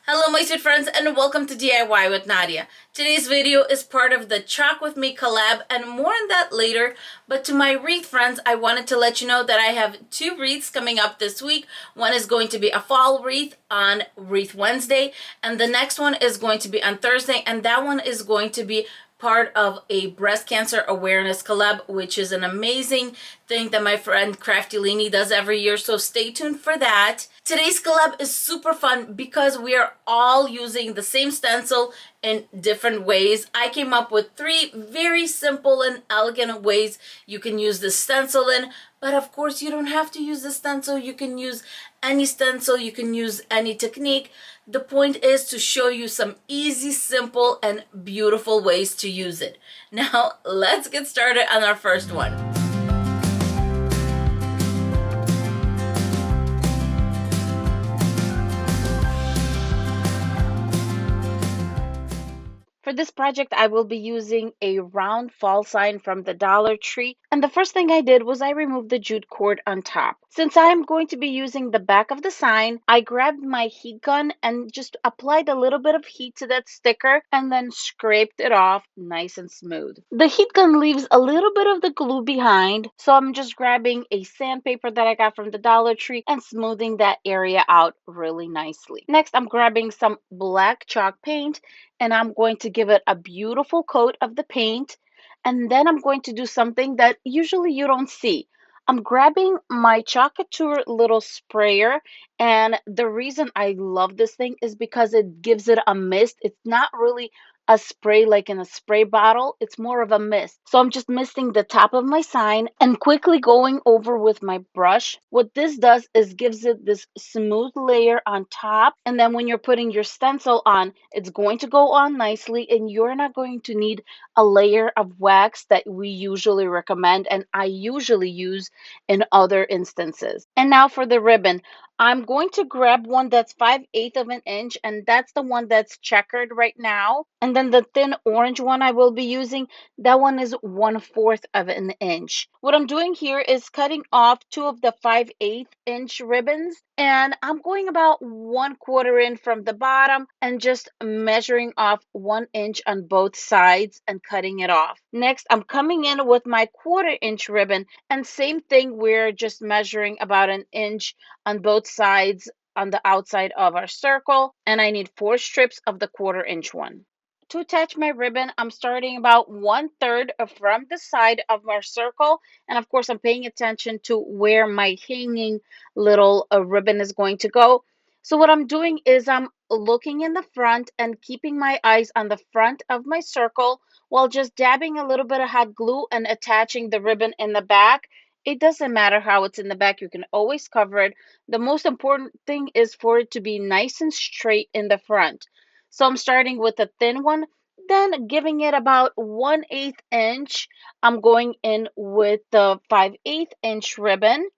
Hello my sweet friends and welcome to DIY with Nadia. Today's video is part of the Chalk With Me collab and more on that later. But to my wreath friends, I wanted to let you know that I have two wreaths coming up this week. One is going to be a fall wreath on Wreath Wednesday and the next one is going to be on Thursday, and that one is going to be part of a breast cancer awareness collab, which is an amazing thing that my friend Crafty Leanie does every year, so stay tuned for that. Today's collab is super fun because we are all using the same stencil in different ways. I came up with three very simple and elegant ways you can use the stencil in, but of course you don't have to use the stencil. You can use any stencil, you can use any technique. The point is to show you some easy, simple, and beautiful ways to use it. Now, let's get started on our first one. For this project, I will be using a round fall sign from the Dollar Tree. And the first thing I did was I removed the jute cord on top. Since I am going to be using the back of the sign, I grabbed my heat gun and just applied a little bit of heat to that sticker and then scraped it off nice and smooth. The heat gun leaves a little bit of the glue behind, so I'm just grabbing a sandpaper that I got from the Dollar Tree and smoothing that area out really nicely. Next, I'm grabbing some black chalk paint and I'm going to give it a beautiful coat of the paint. And then I'm going to do something that usually you don't see. I'm grabbing my Chalkature little sprayer, and the reason I love this thing is because it gives it a mist. It's not really a spray like in a spray bottle, it's more of a mist. So I'm just misting the top of my sign and quickly going over with my brush. What this does is gives it this smooth layer on top, and then when you're putting your stencil on, it's going to go on nicely and you're not going to need a layer of wax that we usually recommend and I usually use in other instances. And now for the ribbon. I'm going to grab one that's 5/8 of an inch, and that's the one that's checkered right now. And then the thin orange one I will be using, that one is 1/4 of an inch. What I'm doing here is cutting off two of the 5/8 inch ribbons, and I'm going about 1/4 in from the bottom and just measuring off 1 inch on both sides and cutting it off. Next, I'm coming in with my 1/4 inch ribbon, and same thing, we're just measuring about an inch on both sides on the outside of our circle, and I need 4 strips of the 1/4 inch one. To attach my ribbon, I'm starting about 1/3 from the side of our circle, and of course I'm paying attention to where my hanging little ribbon is going to go. So what I'm doing is I'm looking in the front and keeping my eyes on the front of my circle while just dabbing a little bit of hot glue and attaching the ribbon in the back. It doesn't matter how it's in the back, you can always cover it. The most important thing is for it to be nice and straight in the front. So I'm starting with a thin one, then giving it about 1/8 inch. I'm going in with the 5/8 inch ribbon.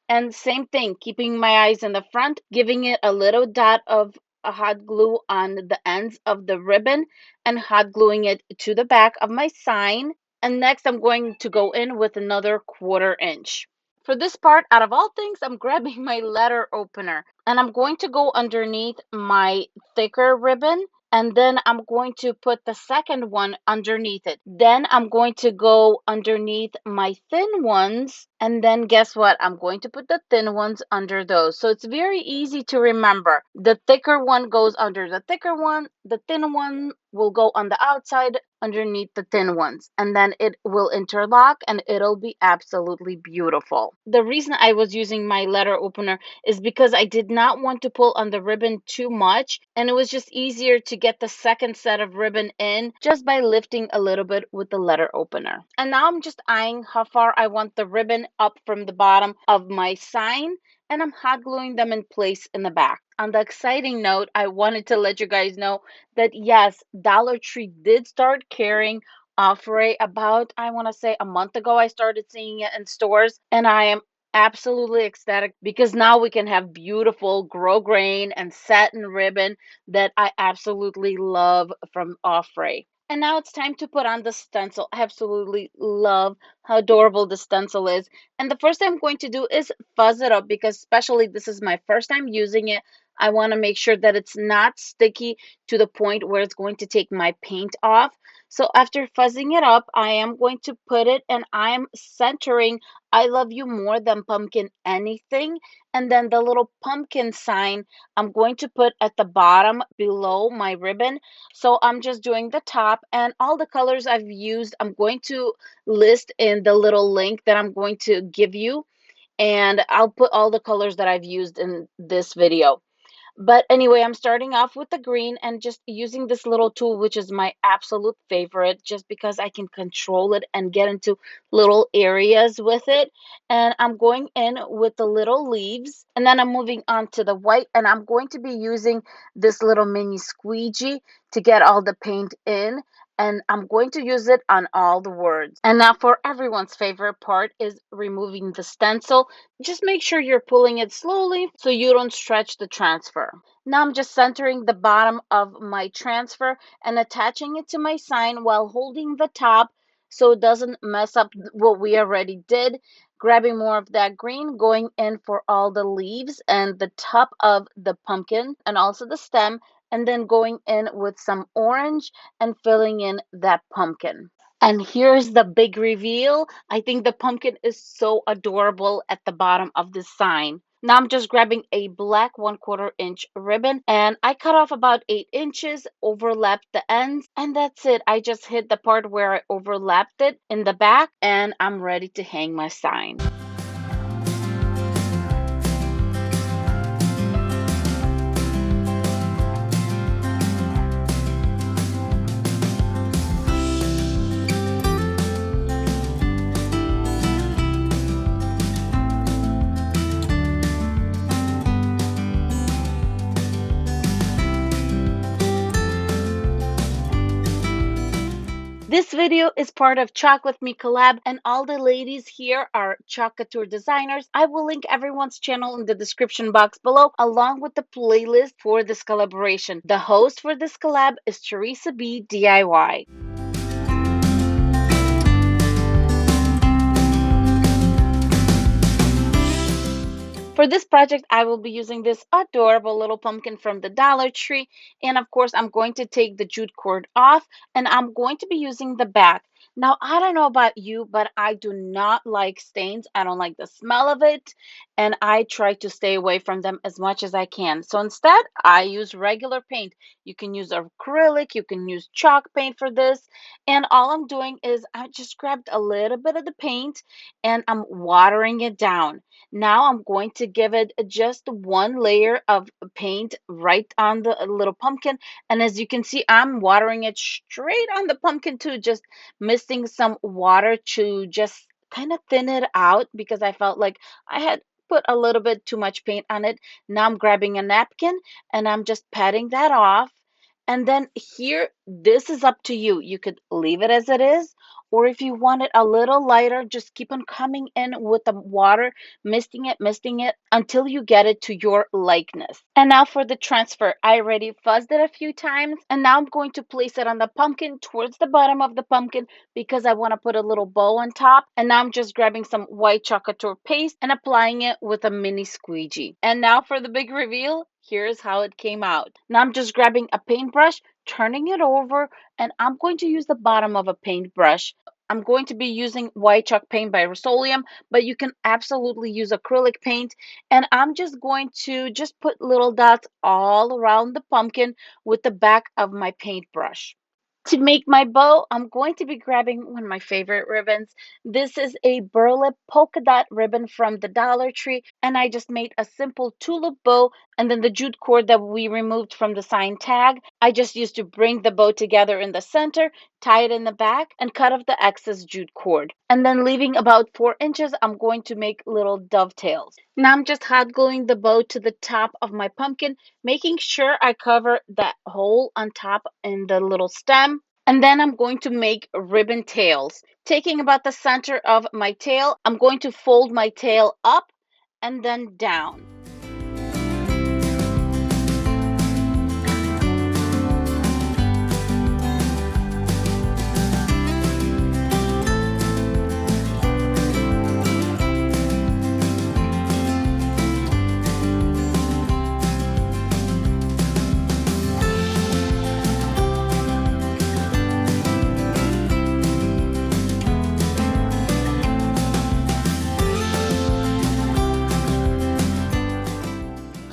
And same thing, keeping my eyes in the front, giving it a little dot of a hot glue on the ends of the ribbon and hot gluing it to the back of my sign. And next I'm going to go in with another 1/4 inch. For this part, out of all things, I'm grabbing my letter opener and I'm going to go underneath my thicker ribbon, and then I'm going to put the second one underneath it. Then I'm going to go underneath my thin ones, and then guess what? I'm going to put the thin ones under those. So it's very easy to remember. The thicker one goes under the thicker one, the thin one will go on the outside underneath the thin ones, and then it will interlock and it'll be absolutely beautiful. The reason I was using my letter opener is because I did not want to pull on the ribbon too much, and it was just easier to get the second set of ribbon in just by lifting a little bit with the letter opener. And now I'm just eyeing how far I want the ribbon up from the bottom of my sign, and I'm hot gluing them in place in the back. On the exciting note, I wanted to let you guys know that yes, Dollar Tree did start carrying Offray about, I want to say, a month ago. I started seeing it in stores, and I am absolutely ecstatic because now we can have beautiful grosgrain and satin ribbon that I absolutely love from Offray. And now it's time to put on the stencil. I absolutely love how adorable the stencil is. And the first thing I'm going to do is fuzz it up because especially this is my first time using it. I want to make sure that it's not sticky to the point where it's going to take my paint off. So after fuzzing it up, I am going to put it, and I am centering I love you more than pumpkin anything. And then the little pumpkin sign I'm going to put at the bottom below my ribbon. So I'm just doing the top, and all the colors I've used, I'm going to list in the little link that I'm going to give you. And I'll put all the colors that I've used in this video. But anyway, I'm starting off with the green and just using this little tool, which is my absolute favorite, just because I can control it and get into little areas with it. And I'm going in with the little leaves, and then I'm moving on to the white, and I'm going to be using this little mini squeegee to get all the paint in. And I'm going to use it on all the words. And now for everyone's favorite part is removing the stencil. Just make sure you're pulling it slowly so you don't stretch the transfer. Now I'm just centering the bottom of my transfer and attaching it to my sign while holding the top so it doesn't mess up what we already did. Grabbing more of that green, going in for all the leaves and the top of the pumpkin and also the stem, and then going in with some orange and filling in that pumpkin. And here's the big reveal. I think the pumpkin is so adorable at the bottom of the sign. Now I'm just grabbing a black 1/4 inch ribbon, and I cut off about 8 inches, overlapped the ends, and that's it. I just hit the part where I overlapped it in the back, and I'm ready to hang my sign. This video is part of Chalk With Me collab, and all the ladies here are chalk couture designers. I will link everyone's channel in the description box below, along with the playlist for this collaboration. The host for this collab is Teresa B DIY. For this project, I will be using this adorable little pumpkin from the Dollar Tree. And of course, I'm going to take the jute cord off, and I'm going to be using the back. Now, I don't know about you, but I do not like stains. I don't like the smell of it, and I try to stay away from them as much as I can. So instead, I use regular paint. You can use acrylic, you can use chalk paint for this. And all I'm doing is I just grabbed a little bit of the paint and I'm watering it down. Now I'm going to give it just one layer of paint right on the little pumpkin. And as you can see, I'm watering it straight on the pumpkin too, just misting some water to just kind of thin it out because I felt like I had put a little bit too much paint on it. Now I'm grabbing a napkin and I'm just patting that off. And then here, this is up to you. You could leave it as it is, or if you want it a little lighter, just keep on coming in with the water, misting it until you get it to your likeness. And now for the transfer, I already fuzzed it a few times, and now I'm going to place it on the pumpkin towards the bottom of the pumpkin because I want to put a little bow on top. And now I'm just grabbing some white chocolate paste and applying it with a mini squeegee. And now for the big reveal. Here's how it came out. Now I'm just grabbing a paintbrush, turning it over, and I'm going to use the bottom of a paintbrush. I'm going to be using white chalk paint by Rust-Oleum, but you can absolutely use acrylic paint. And I'm just going to just put little dots all around the pumpkin with the back of my paintbrush. To make my bow, I'm going to be grabbing one of my favorite ribbons. This is a burlap polka dot ribbon from the Dollar Tree, and I just made a simple tulip bow, and then the jute cord that we removed from the sign tag, I just used to bring the bow together in the center, tie it in the back, and cut off the excess jute cord. And then leaving about 4 inches, I'm going to make little dovetails. Now I'm just hot gluing the bow to the top of my pumpkin, making sure I cover that hole on top in the little stem. And then I'm going to make ribbon tails. Taking about the center of my tail, I'm going to fold my tail up and then down.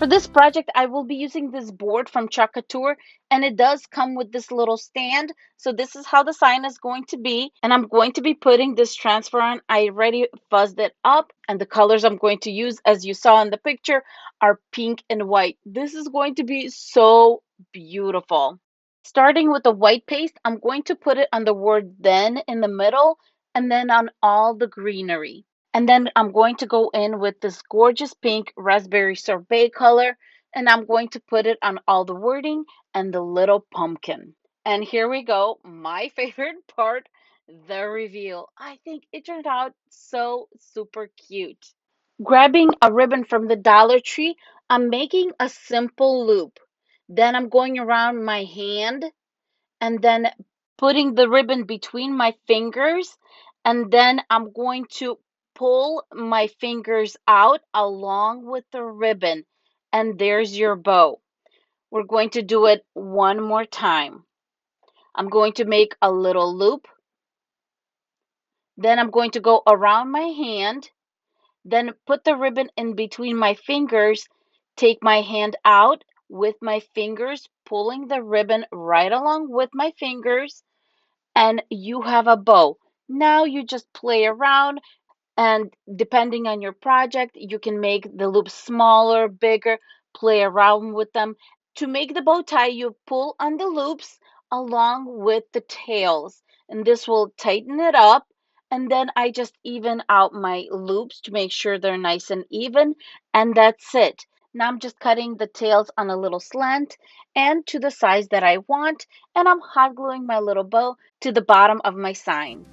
For this project, I will be using this board from Chakatur, and it does come with this little stand. So this is how the sign is going to be, and I'm going to be putting this transfer on. I already fuzzed it up, and the colors I'm going to use, as you saw in the picture, are pink and white. This is going to be so beautiful. Starting with the white paste, I'm going to put it on the word then in the middle, and then on all the greenery. And then I'm going to go in with this gorgeous pink raspberry sorbet color, and I'm going to put it on all the wording and the little pumpkin. And here we go, my favorite part, the reveal. I think it turned out so super cute. Grabbing a ribbon from the Dollar Tree, I'm making a simple loop. Then I'm going around my hand and then putting the ribbon between my fingers, and then I'm going to pull my fingers out along with the ribbon, and there's your bow. We're going to do it one more time. I'm going to make a little loop, then I'm going to go around my hand, then put the ribbon in between my fingers, take my hand out with my fingers, pulling the ribbon right along with my fingers, and you have a bow. Now you just play around, and depending on your project, you can make the loops smaller, bigger, play around with them. To make the bow tie, you pull on the loops along with the tails, and this will tighten it up. And then I just even out my loops to make sure they're nice and even, and that's it. Now I'm just cutting the tails on a little slant and to the size that I want, and I'm hot gluing my little bow to the bottom of my sign.